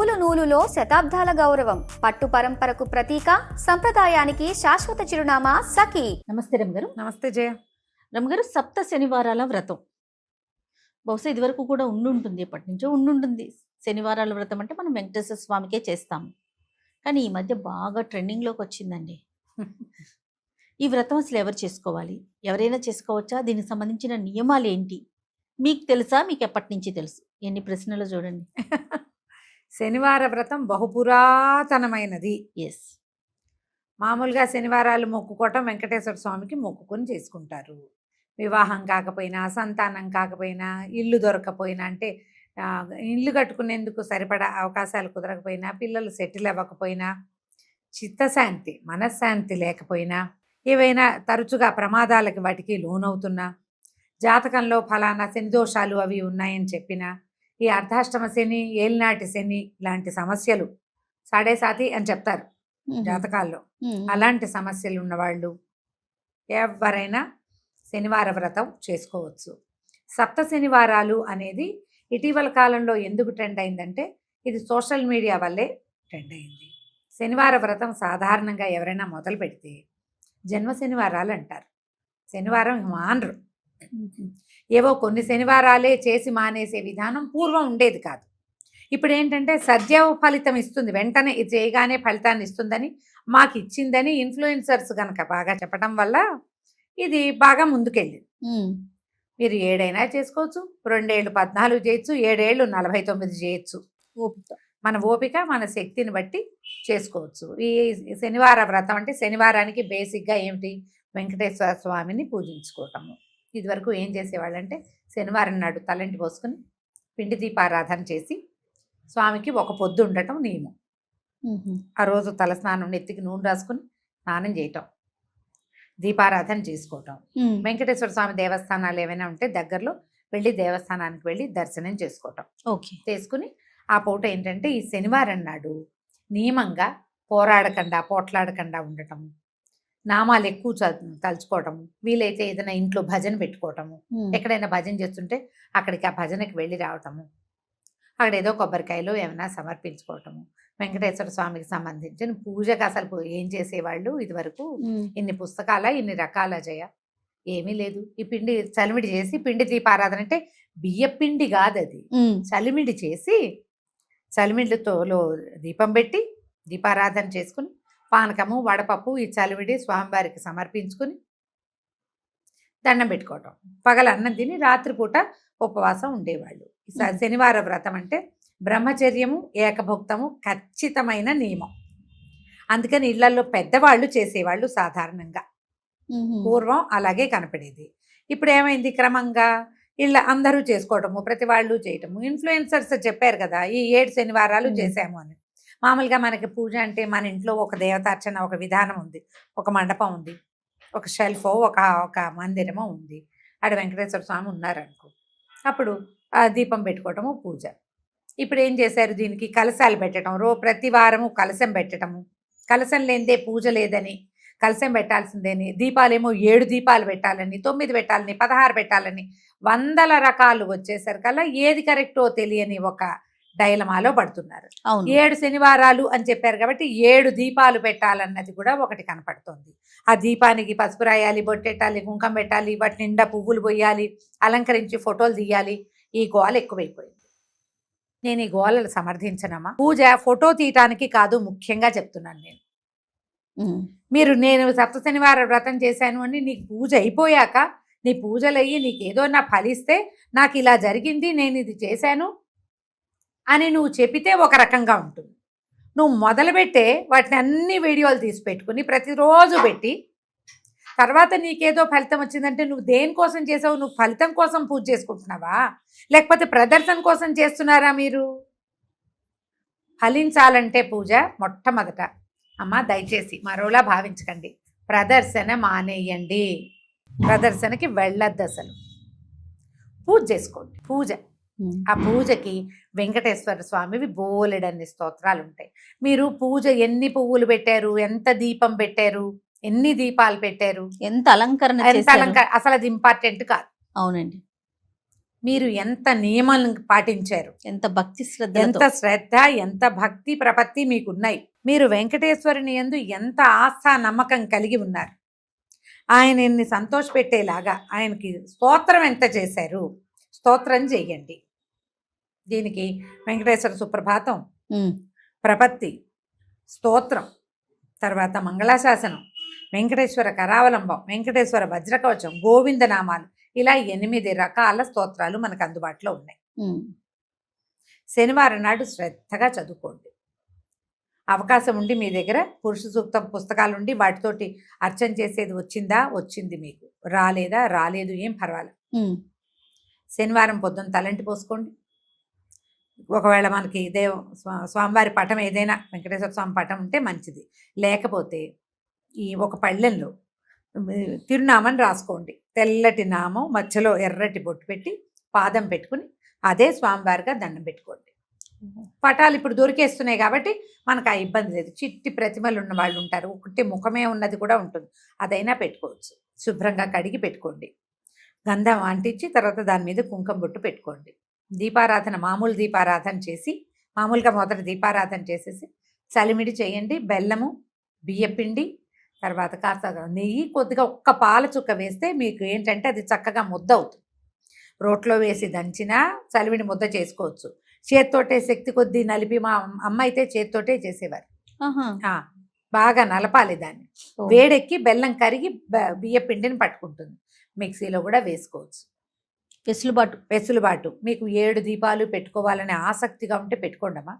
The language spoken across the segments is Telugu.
నూలు నూలులో శతాబ్దాల గౌరవం, పట్టు పరంపరకు ప్రతీక, సంప్రదాయానికి శాశ్వత చిరునామా సఖీ. నమస్తే రమగారు. నమస్తే జయ. రమగారు, సప్త శనివారాల వ్రతం బహుశా ఇదివరకు కూడా ఉండుంటుంది, ఎప్పటి నుంచో ఉండుంటుంది. శనివారాల వ్రతం అంటే మనం వెంకటేశ్వర స్వామికే చేస్తాము, కానీ ఈ మధ్య బాగా ట్రెండింగ్లోకి వచ్చిందండి. ఈ వ్రతం అసలు ఎవరు చేసుకోవాలి, ఎవరైనా చేసుకోవచ్చా, దీనికి సంబంధించిన నియమాలు ఏంటి, మీకు తెలుసా, మీకు ఎప్పటి నుంచి తెలుసు? ఎన్ని ప్రశ్నలు చూడండి. శనివార వ్రతం బహుపురాతనమైనది. ఎస్, మామూలుగా శనివారాలు మొక్కుకోవటం వెంకటేశ్వర స్వామికి మొక్కుకొని చేసుకుంటారు. వివాహం కాకపోయినా, సంతానం కాకపోయినా, ఇల్లు దొరకపోయినా, అంటే ఇల్లు కట్టుకునేందుకు సరిపడా అవకాశాలు కుదరకపోయినా, పిల్లలు సెటిల్ అవ్వకపోయినా, చిత్తశాంతి మనశ్శాంతి లేకపోయినా, ఏవైనా తరచుగా ప్రమాదాలకి వాటికి లోనవుతున్నా, జాతకంలో ఫలానా శని దోషాలు అవి ఉన్నాయని చెప్పినా, ఈ అర్ధాష్టమ శని, ఏలినాటి శని లాంటి సమస్యలు, సాడే సాతి అని చెప్తారు జాతకాల్లో, అలాంటి సమస్యలు ఉన్నవాళ్ళు ఎవరైనా శనివార వ్రతం చేసుకోవచ్చు. సప్త శనివారాలు అనేది ఇటీవల కాలంలో ఎందుకు ట్రెండ్ అయిందంటే, ఇది సోషల్ మీడియా వల్లే ట్రెండ్ అయింది. శనివార వ్రతం సాధారణంగా ఎవరైనా మొదలు పెడితే జన్మ శనివారాలు అంటారు. శనివారం మానరు. ఏవో కొన్ని శనివారాలే చేసి మానేసే విధానం పూర్వం ఉండేది కాదు. ఇప్పుడు ఏంటంటే సద్య ఫలితం ఇస్తుంది, వెంటనే ఇది చేయగానే ఫలితాన్ని ఇస్తుందని, మాకు ఇచ్చిందని ఇన్ఫ్లుయెన్సర్స్ కనుక బాగా చెప్పడం వల్ల ఇది బాగా ముందుకెళ్ళింది. మీరు 7 అయినా చేసుకోవచ్చు, 2 ఏళ్ళు 14 చేయొచ్చు, 7 ఏళ్ళు 49 చేయొచ్చు. ఓపిక, మన ఓపిక మన శక్తిని బట్టి చేసుకోవచ్చు. ఈ శనివార వ్రతం అంటే శనివారానికి బేసిక్గా ఏమిటి, వెంకటేశ్వర స్వామిని పూజించుకోవటము. ఇదివరకు ఏం చేసేవాళ్ళంటే శనివారం నాడు తలంటి పోసుకుని పిండి దీపారాధన చేసి స్వామికి ఒక పొద్దు ఉండటం నియమం. ఆ రోజు తలస్నానం, నెత్తికి నూనె రాసుకుని స్నానం చేయటం, దీపారాధన చేసుకోవటం. వెంకటేశ్వర స్వామి దేవస్థానాలు ఏమైనా ఉంటే దగ్గరలో వెళ్ళి దేవస్థానానికి వెళ్ళి దర్శనం చేసుకోవటం. చేసుకుని ఆ పూట ఏంటంటే ఈ శనివారం నాడు నియమంగా పోరాడకుండా పోట్లాడకుండా ఉండటం, నామాలు ఎక్కువ తలుచుకోవటము, వీలైతే ఏదైనా ఇంట్లో భజన పెట్టుకోవటము, ఎక్కడైనా భజన చేస్తుంటే అక్కడికి ఆ భజనకి వెళ్ళి రావటము, అక్కడ ఏదో కొబ్బరికాయలు ఏమైనా సమర్పించుకోవటము. వెంకటేశ్వర స్వామికి సంబంధించిన పూజకు అసలు ఏం చేసేవాళ్ళు ఇదివరకు, ఇన్ని పుస్తకాల ఇన్ని రకాల జయ ఏమీ లేదు. ఈ పిండి చలిమిడి చేసి పిండి దీపారాధన అంటే బియ్య పిండి కాదు, అది చలిమిడి చేసి చలిమిడితో దీపం పెట్టి దీపారాధన చేసుకుని పానకము వడపప్పు ఈ చలివిడి స్వామివారికి సమర్పించుకుని దండం పెట్టుకోవటం, పగల అన్నం తిని రాత్రిపూట ఉపవాసం ఉండేవాళ్ళు. శనివార వ్రతం అంటే బ్రహ్మచర్యము ఏకభుక్తము ఖచ్చితమైన నియమం. అందుకని ఇళ్లలో పెద్దవాళ్ళు చేసేవాళ్ళు సాధారణంగా, పూర్వం అలాగే కనపడేది. ఇప్పుడు ఏమైంది, క్రమంగా ఇళ్ళ అందరూ చేసుకోవటము, ప్రతి వాళ్ళు చేయటము. ఇన్ఫ్లుయెన్సర్స్ చెప్పారు కదా ఈ 7 శనివారాలు చేసాము అని. మామూలుగా మనకి పూజ అంటే మన ఇంట్లో ఒక దేవతార్చన, ఒక విధానం ఉంది, ఒక మండపం ఉంది, ఒక షెల్ఫో ఒక మందిరమో ఉంది, ఆడ వెంకటేశ్వర స్వామి ఉన్నారనుకో, అప్పుడు దీపం పెట్టుకోవటము పూజ. ఇప్పుడు ఏం చేశారు, దీనికి కలశాలు పెట్టడం, ప్రతి వారము కలశం పెట్టడము, కలశం లేనిదే పూజ లేదని, కలశం పెట్టాల్సిందేని, దీపాలేమో 7 దీపాలు పెట్టాలని, 9 పెట్టాలని, 16 పెట్టాలని, 100 రకాలు వచ్చేసరికల్లా ఏది కరెక్టో తెలియని ఒక డైలమాలో పడుతున్నారు. 7 శనివారాలు అని చెప్పారు కాబట్టి 7 దీపాలు పెట్టాలన్నది కూడా ఒకటి కనపడుతోంది. ఆ దీపానికి పసుపు రాయాలి, బొట్టెట్టాలి, కుంకం పెట్టాలి, వాటి నిండా పువ్వులు పోయాలి, అలంకరించి ఫోటోలు తీయాలి. ఈ గోల ఎక్కువైపోయింది. నేను ఈ గోలను సమర్థించనమ్మా. పూజ ఫోటో తీయటానికి కాదు, ముఖ్యంగా చెప్తున్నాను నేను. నేను సప్త శనివార వ్రతం చేశాను అని నీకు పూజ అయిపోయాక, నీ పూజలు అయ్యి నీకేదో నా ఫలిస్తే, నాకు ఇలా జరిగింది, నేను ఇది చేశాను అని నువ్వు చెప్పితే ఒక రకంగా ఉంటుంది. నువ్వు మొదలుపెట్టే వాటిని అన్ని వీడియోలు తీసి పెట్టుకుని ప్రతిరోజు పెట్టి తర్వాత నీకేదో ఫలితం వచ్చిందంటే నువ్వు దేనికోసం చేసావు? నువ్వు ఫలితం కోసం పూజ చేసుకుంటున్నావా, లేకపోతే ప్రదర్శన కోసం చేస్తున్నారా? మీరు ఫలించాలంటే పూజ మొట్టమొదట అమ్మ దయచేసి మరోలా భావించకండి, ప్రదర్శన మానేయండి, ప్రదర్శనకి వెళ్ళొద్దు, అసలు పూజ చేసుకోండి. పూజ, ఆ పూజకి వెంకటేశ్వర స్వామివి బోలెడన్ని స్తోత్రాలు ఉంటాయి. మీరు పూజ ఎన్ని పువ్వులు పెట్టారు, ఎంత దీపం పెట్టారు, ఎన్ని దీపాలు పెట్టారు, ఎంత అలంకరణ, అసలు అది ఇంపార్టెంట్ కాదు. అవునండి. మీరు ఎంత నియమాలను పాటించారు, ఎంత భక్తి ఎంత శ్రద్ధ. శ్రద్ధ, ఎంత భక్తి ప్రపత్తి మీకున్నాయి. మీరు వెంకటేశ్వరుని యందు ఎంత ఆస్థ నమ్మకం కలిగి ఉన్నారు. ఆయనని సంతోషపెట్టేలాగా ఆయనకి స్తోత్రం ఎంత చేశారు, స్తోత్రం చెయ్యండి. దీనికి వెంకటేశ్వర సుప్రభాతం, ప్రపత్తి, స్తోత్రం, తర్వాత మంగళాశాసనం, వెంకటేశ్వర కరావలంబం, వెంకటేశ్వర వజ్రకవచం, గోవిందనామాలు, ఇలా 8 రకాల స్తోత్రాలు మనకు అందుబాటులో ఉన్నాయి. శనివారం నాడు శ్రద్ధగా చదువుకోండి. అవకాశం ఉండి మీ దగ్గర పురుష సూక్తం పుస్తకాలు ఉండి వాటితోటి అర్చన చేసేది వచ్చింది, మీకు రాలేదు, ఏం పర్వాలేదు. శనివారం పొద్దున్న తలంటి పోసుకోండి. ఒకవేళ మనకి స్వామివారి పటం ఏదైనా వెంకటేశ్వర స్వామి పటం ఉంటే మంచిది. లేకపోతే ఈ ఒక పళ్ళెంలో తిరునామని రాసుకోండి. తెల్లటి నామం మధ్యలో ఎర్రటి బొట్టు పెట్టి పాదం పెట్టుకుని అదే స్వామివారిగా దండం పెట్టుకోండి. పటాలు ఇప్పుడు దొరికేస్తున్నాయి కాబట్టి మనకు ఆ ఇబ్బంది లేదు. చిట్టి ప్రతిమలు ఉన్న వాళ్ళు ఉంటారు, ఒకటి ముఖమే ఉన్నది కూడా ఉంటుంది, అదైనా పెట్టుకోవచ్చు. శుభ్రంగా కడిగి పెట్టుకోండి. గంధం అంటించి తర్వాత దాని మీద కుంకుమ బొట్టు పెట్టుకోండి. దీపారాధన మామూలు దీపారాధన చేసి, మామూలుగా మొదట దీపారాధన చేసేసి చలిమిడి చేయండి. బెల్లము, బియ్యపిండి, తర్వాత కాస్త నెయ్యి, కొద్దిగా ఒక్క పాల చుక్క వేస్తే మీకు ఏంటంటే అది చక్కగా ముద్ద అవుతుంది. రోట్లో వేసి దంచినా చలివిడి ముద్ద చేసుకోవచ్చు. చేత్తోటే శక్తి కొద్దీ నలిపి, మా అమ్మ అయితే చేత్తోటే చేసేవారు. బాగా నలపాలి దాన్ని. వేడెక్కి బెల్లం కరిగి బియ్య పిండిని పట్టుకుంటుంది. మిక్సీలో కూడా వేసుకోవచ్చు. వెసులుబాటు. మీకు 7 దీపాలు పెట్టుకోవాలనే ఆసక్తిగా ఉంటే పెట్టుకోండమ్మా.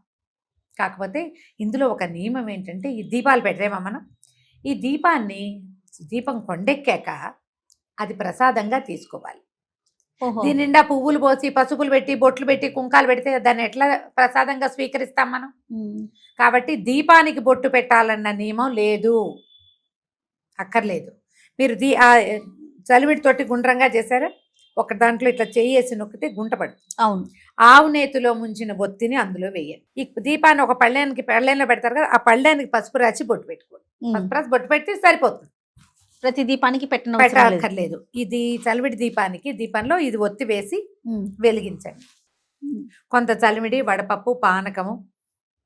కాకపోతే ఇందులో ఒక నియమం ఏంటంటే, ఈ దీపాలు పెట్టలేమా మనం, ఈ దీపం కొండెక్కాక అది ప్రసాదంగా తీసుకోవాలి. దీని నిండా పువ్వులు పోసి పసుపులు పెట్టి బొట్లు పెట్టి కుంకాలు పెడితే దాన్ని ఎట్లా ప్రసాదంగా స్వీకరిస్తాం మనం? కాబట్టి దీపానికి బొట్టు పెట్టాలన్న నియమం లేదు, అక్కర్లేదు. మీరు చలివిడితోటి గుండ్రంగా చేశారు, ఒక దాంట్లో ఇట్లా చేసి నొక్కితే గుంట పడుతుంది. అవును. ఆవు నేతిలో ముంచిన బొత్తిని అందులో వేయాలి. ఈ దీపాన్ని ఒక పళ్ళెంలో పెడతారు కదా, ఆ పళ్ళెనికి పసుపు రాసి బొట్టు పెట్టుకోండి. పసుపు రాసి బొట్టు పెడితే సరిపోతుంది. ప్రతి దీపానికి పెట్టక్కర్లేదు. ఇది చలివిడి దీపంలో ఇది ఒత్తి వేసి వెలిగించండి. కొంత చలివిడి, వడపప్పు, పానకము,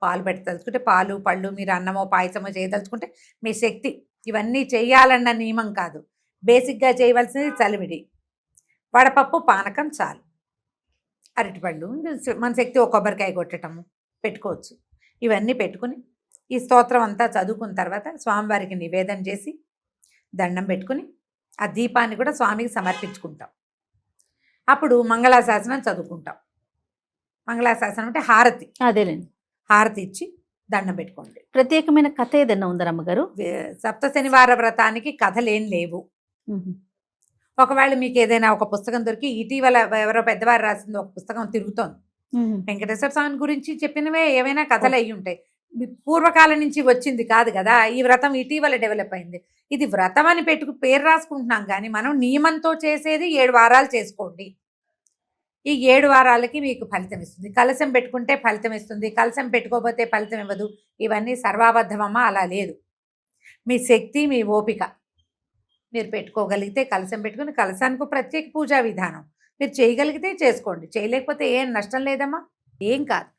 పాలు పెట్టదలుచుకుంటే పాలు, పళ్ళు, మీరు అన్నమో పాయసమో చేయదలుచుకుంటే మీ శక్తి. ఇవన్నీ చేయాలన్న నియమం కాదు, బేసిక్గా చేయవలసింది చలివిడి, వడపప్పు, పానకం చాలు. అరటిపళ్ళు, మన శక్తి ఒక కొబ్బరికాయ కొట్టటము పెట్టుకోవచ్చు. ఇవన్నీ పెట్టుకుని ఈ స్తోత్రం అంతా చదువుకున్న తర్వాత స్వామివారికి నివేదన చేసి దండం పెట్టుకుని ఆ దీపాన్ని కూడా స్వామికి సమర్పించుకుంటాం. అప్పుడు మంగళాశాసనం చదువుకుంటాం. మంగళాశాసనం అంటే హారతి. అదేలేండి. హారతి ఇచ్చి దండం పెట్టుకోండి. ప్రత్యేకమైన కథ ఏదన్నా ఉందా అమ్మగారు? సప్త శనివార వ్రతానికి కథలేం లేవు. ఒకవేళ మీకు ఏదైనా ఒక పుస్తకం దొరికి, ఇటీవల ఎవరో పెద్దవారు రాసింది ఒక పుస్తకం తిరుగుతోంది, వెంకటేశ్వర స్వామి గురించి చెప్పినవే ఏవైనా కథలు అయ్యి ఉంటాయి. పూర్వకాలం నుంచి వచ్చింది కాదు కదా. ఈ వ్రతం ఇటీవల డెవలప్ అయింది. ఇది వ్రతం అని పేరు రాసుకుంటున్నాం కానీ మనం నియమంతో చేసేది 7 వారాలు చేసుకోండి. ఈ 7 వారాలకి మీకు ఫలితం ఇస్తుంది. కలశం పెట్టుకుంటే ఫలితం ఇస్తుంది, కలశం పెట్టుకోకపోతే ఫలితం ఇవ్వదు. ఇవన్నీ సర్వాబద్ధమమ్మా, అలా లేదు. మీ శక్తి, మీ ఓపిక. మీరు పెట్టుకోగలిగితే కలశం పెట్టుకుని, కలశానికి ప్రత్యేక పూజా విధానం మీరు చేయగలిగితే చేసుకోండి, చేయలేకపోతే ఏం నష్టం లేదమ్మా, ఏం కాదు.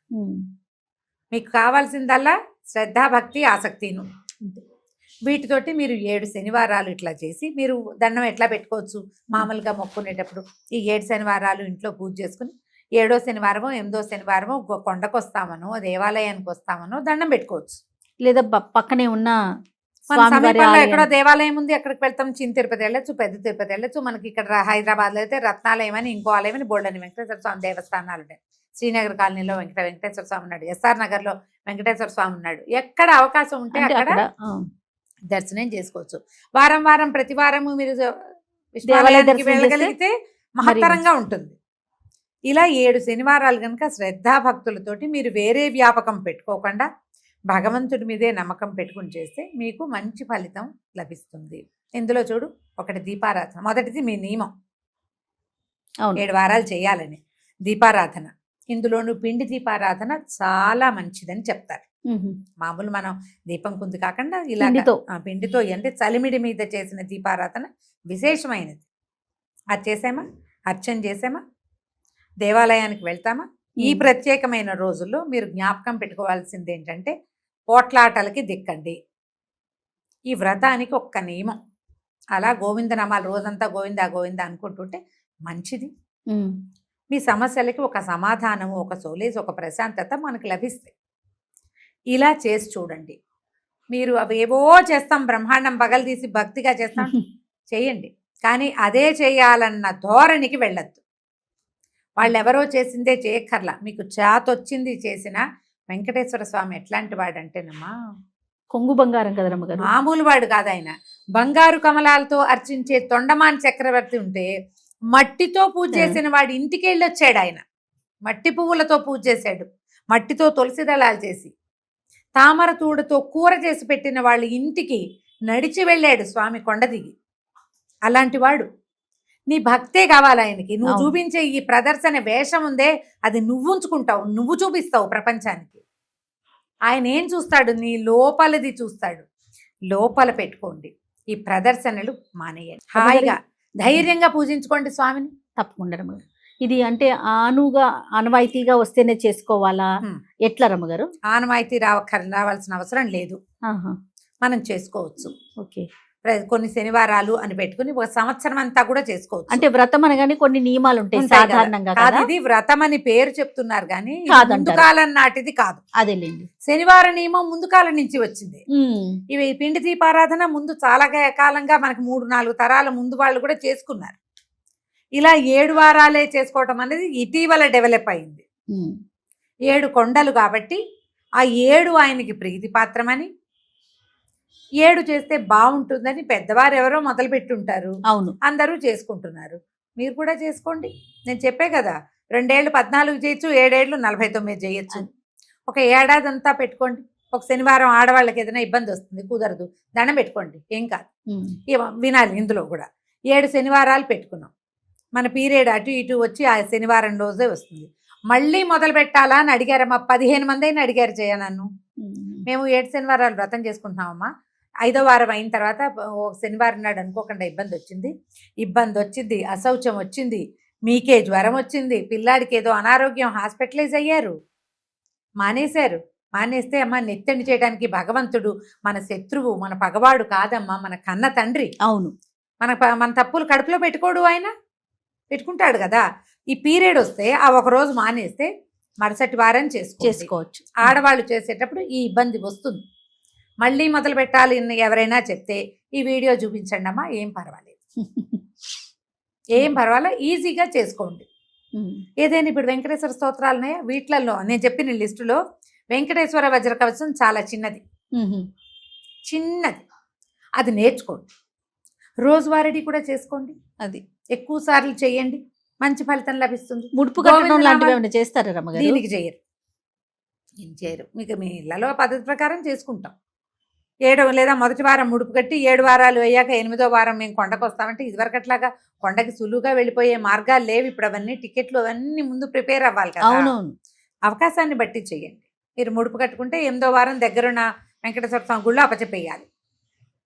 మీకు కావాల్సిందల్లా శ్రద్ధాభక్తి, ఆసక్తిను. వీటితోటి మీరు 7 శనివారాలు ఇట్లా చేసి మీరు దండం ఎట్లా పెట్టుకోవచ్చు, మామూలుగా మొక్కునేటప్పుడు ఈ 7 శనివారాలు ఇంట్లో పూజ చేసుకుని 7వ శనివారమో 8వ శనివారమో కొండకు వస్తామనో దేవాలయానికి వస్తామనో దండం పెట్టుకోవచ్చు. లేదా పక్కనే ఉన్న సమీపంలో ఎక్కడో దేవాలయం ఉంది, అక్కడికి వెళ్తాం. చిన్న తిరుపతి వెళ్ళచ్చు, పెద్ద తిరుపతి వెళ్ళచ్చు. మనకి ఇక్కడ హైదరాబాద్లో అయితే రత్నాలయం అని, ఇంకో ఆలయం అని, బోల్డని వెంకటేశ్వర స్వామి దేవస్థానాలు ఉంటాయి. శ్రీనగర్ కాలనీలో వెంకటేశ్వర స్వామి ఉన్నాడు, ఎస్ఆర్ నగర్లో వెంకటేశ్వర స్వామి ఉన్నాడు. ఎక్కడ అవకాశం ఉంటే అక్కడ దర్శనం చేసుకోవచ్చు. వారం ప్రతి వారము మీరు దేవాలయానికి వెళ్ళగలిగితే మహత్తరంగా ఉంటుంది. ఇలా 7 శనివారాలు కనుక శ్రద్ధాభక్తులతోటి మీరు వేరే వ్యాపకం పెట్టుకోకుండా భగవంతుడి మీదే నమ్మకం పెట్టుకుని చేస్తే మీకు మంచి ఫలితం లభిస్తుంది. ఇందులో చూడు, ఒకటి దీపారాధన. మొదటిది మీ నియమం 7 వారాలు చేయాలని దీపారాధన. ఇందులోనూ పిండి దీపారాధన చాలా మంచిదని చెప్తారు. మామూలు మనం దీపం కుంది కాకుండా ఇలా పిండితో అంటే చలిమిడి మీద చేసిన దీపారాధన విశేషమైనది. అది చేసామా, అర్చన చేసామా, దేవాలయానికి వెళ్తామా? ఈ ఉమ్. ప్రత్యేకమైన రోజుల్లో మీరు జ్ఞాపకం పెట్టుకోవాల్సింది ఏంటంటే పోట్లాటలకి దిక్కండి. ఈ వ్రతానికి ఒక్క నియమం. అలా గోవిందనామాలు రోజంతా గోవిందా గోవిందా అనుకుంటుంటే మంచిది. ఉమ్. మీ సమస్యలకి ఒక సమాధానము, ఒక సోలేజ్, ఒక ప్రశాంతత మనకు లభిస్తాయి. ఇలా చేసి చూడండి. మీరు అవేవో చేస్తాం, బ్రహ్మాండం పగలు తీసి భక్తిగా చేస్తాం, చేయండి. కానీ అదే చేయాలన్న ధోరణికి వెళ్ళొద్దు. వాళ్ళెవరో చేసిందే చేయక్కర్లా. మీకు చేతొచ్చింది చేసిన వెంకటేశ్వర స్వామి ఎట్లాంటి వాడంటేనమ్మా, కొంగు బంగారం కదా రమ్మగారు. మామూలు వాడు కాదు ఆయన. బంగారు కమలాలతో అర్చించే తొండమాన్ చక్రవర్తి ఉంటే మట్టితో పూజ చేసిన వాడి ఇంటికి వెళ్ళొచ్చాడు ఆయన. మట్టి పువ్వులతో పూజ చేశాడు, మట్టితో తులసి దళాలు చేసి, తామర తూడుతో కూర చేసి పెట్టిన వాళ్ళ ఇంటికి నడిచి వెళ్ళాడు స్వామి కొండ దిగి. అలాంటి వాడు. నీ భక్తే కావాలి ఆయనకి. నువ్వు అవును. చూపించే ఈ ప్రదర్శన వేషం ఉందే, అది నువ్వు ఉంచుకుంటావు, నువ్వు చూపిస్తావు ప్రపంచానికి. ఆయన ఏం చూస్తాడు? నీ లోపలిది చూస్తాడు. లోపల పెట్టుకోండి. ఈ ప్రదర్శనలు మానేయండి. హాయిగా ధైర్యంగా పూజించుకోండి స్వామిని. తప్పకుండా రమ్మగారు. ఇది అంటే ఆనవాయితీగా వస్తేనే చేసుకోవాలా, హ్మ్. ఎట్లా రమ్మగారు? ఆనవాయితీ రావాల్సిన అవసరం లేదు, ఆహా. మనం చేసుకోవచ్చు. ఓకే. కొన్ని శనివారాలు అని పెట్టుకుని ఒక సంవత్సరం అంతా కూడా చేసుకోవచ్చు. అంటే వ్రతం అనగానే కొన్ని నియమాలు ఉంటాయి ఉంటాయి కదా. సాధారణంగా కాదు, కదా. ఇది వ్రతం అని పేరు చెప్తున్నారు కానీ ఇది కాదంటారు. ముందు కాలం నాటిది కాదు. అదేలేండి. శనివార నియమం ముందు కాలం నుంచి వచ్చింది. ఉమ్. ఇవి పిండి దీపారాధన ముందు చాలా కాలంగా మనకి 3-4 తరాల ముందు వాళ్ళు కూడా చేసుకున్నారు. ఇలా 7 వారాలే చేసుకోవటం అనేది ఇటీవల డెవలప్ అయింది. ఉమ్. 7 కొండలు కాబట్టి ఆ 7 ఆయనకి ప్రీతిపాత్రమని, 7 చేస్తే బాగుంటుందని పెద్దవారు ఎవరో మొదలు పెట్టుంటారు. అవును. అందరూ చేసుకుంటున్నారు. మీరు కూడా చేసుకోండి. నేను చెప్పే కదా, 2 ఏళ్ళు 14 చేయొచ్చు, 7 ఏళ్ళు 49 చేయొచ్చు. ఒక ఏడాది అంతా పెట్టుకోండి. ఒక శనివారం ఆడవాళ్ళకి ఏదైనా ఇబ్బంది వస్తుంది, కుదరదు, దండం పెట్టుకోండి, ఏం కాదు. ఉమ్. వినాలి. ఇందులో కూడా 7 శనివారాలు పెట్టుకున్నాం. మన పీరియడ్ అటు ఇటు వచ్చి ఆ శనివారం రోజే వస్తుంది. మళ్ళీ మొదలు పెట్టాలా అని అడిగారమ్మా. 15 మంది అయినా అడిగారు జయ నన్ను. మేము 7 శనివారాలు వ్రతం చేసుకుంటున్నామమ్మా. 5వ వారం అయిన తర్వాత శనివారం నాడు అనుకోకుండా ఇబ్బంది వచ్చింది, అశౌచం వచ్చింది, మీకే జ్వరం వచ్చింది, పిల్లాడికి ఏదో అనారోగ్యం, హాస్పిటలైజ్ అయ్యారు, మానేశారు. మానేస్తే అమ్మ నెత్తెండి చేయడానికి భగవంతుడు మన శత్రువు, మన పగవాడు కాదమ్మా, మన కన్న తండ్రి. అవును. మన తప్పులు కడుపులో పెట్టుకోడు, ఆయన పెట్టుకుంటాడు కదా. ఈ పీరియడ్ వస్తే ఆ ఒక రోజు మానేస్తే మరుసటి వారం చేసుకోవచ్చు. ఆడవాళ్ళు చేసేటప్పుడు ఈ ఇబ్బంది వస్తుంది. మళ్ళీ మొదలు పెట్టాలి ఎవరైనా చెప్తే ఈ వీడియో చూపించండి అమ్మా, ఏం పర్వాలేదు, ఏం పర్వాలేదు, ఈజీగా చేసుకోండి. ఏదైనా ఇప్పుడు వెంకటేశ్వర స్తోత్రాలు ఉన్నాయా, వీటిలలో నేను చెప్పిన లిస్టులో వెంకటేశ్వర వజ్రకవచం చాలా చిన్నది, అది నేర్చుకోండి. రోజువారీ కూడా చేసుకోండి. అది ఎక్కువ సార్లు చేయండి, మంచి ఫలితం లభిస్తుంది. ముడుపు కట్టడం లాంటివి ఏమైనా చేస్తారా రమ్మగారు? దీనికి చేయరు, ఏం చేయరు. మీకు మీ ఇళ్లలో పద్ధతి ప్రకారం చేసుకుంటాం. 7 లేదా మొదటి వారం ముడుపు కట్టి 7 వారాలు అయ్యాక 8వ వారం మేము కొండకు వస్తామంటే ఇదివరకు అట్లాగా కొండకి సులువుగా వెళ్ళిపోయే మార్గాలు లేవు. ఇప్పుడు అవన్నీ టికెట్లు అవన్నీ ముందు ప్రిపేర్ అవ్వాలి కదా. అవునవును. అవకాశాన్ని బట్టి చేయండి. మీరు ముడుపు కట్టుకుంటే 8వ వారం దగ్గరున్న వెంకటేశ్వర స్వామి గుళ్ళో అప్పచెప్పేయాలి.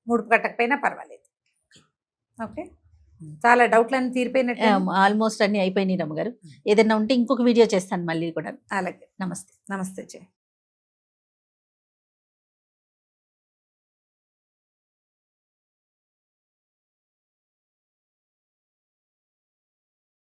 ముడుపు కట్టకపోయినా పర్వాలేదు. ఓకే, చాలా డౌట్లన్నీ తీరిపోయినట్టు. ఆల్మోస్ట్ అన్ని అయిపోయినాయి రమ్మగారు. ఏదైనా ఉంటే ఇంకొక వీడియో చేస్తాను మళ్ళీ కూడా. అలాగే. నమస్తే. నమస్తే జయ.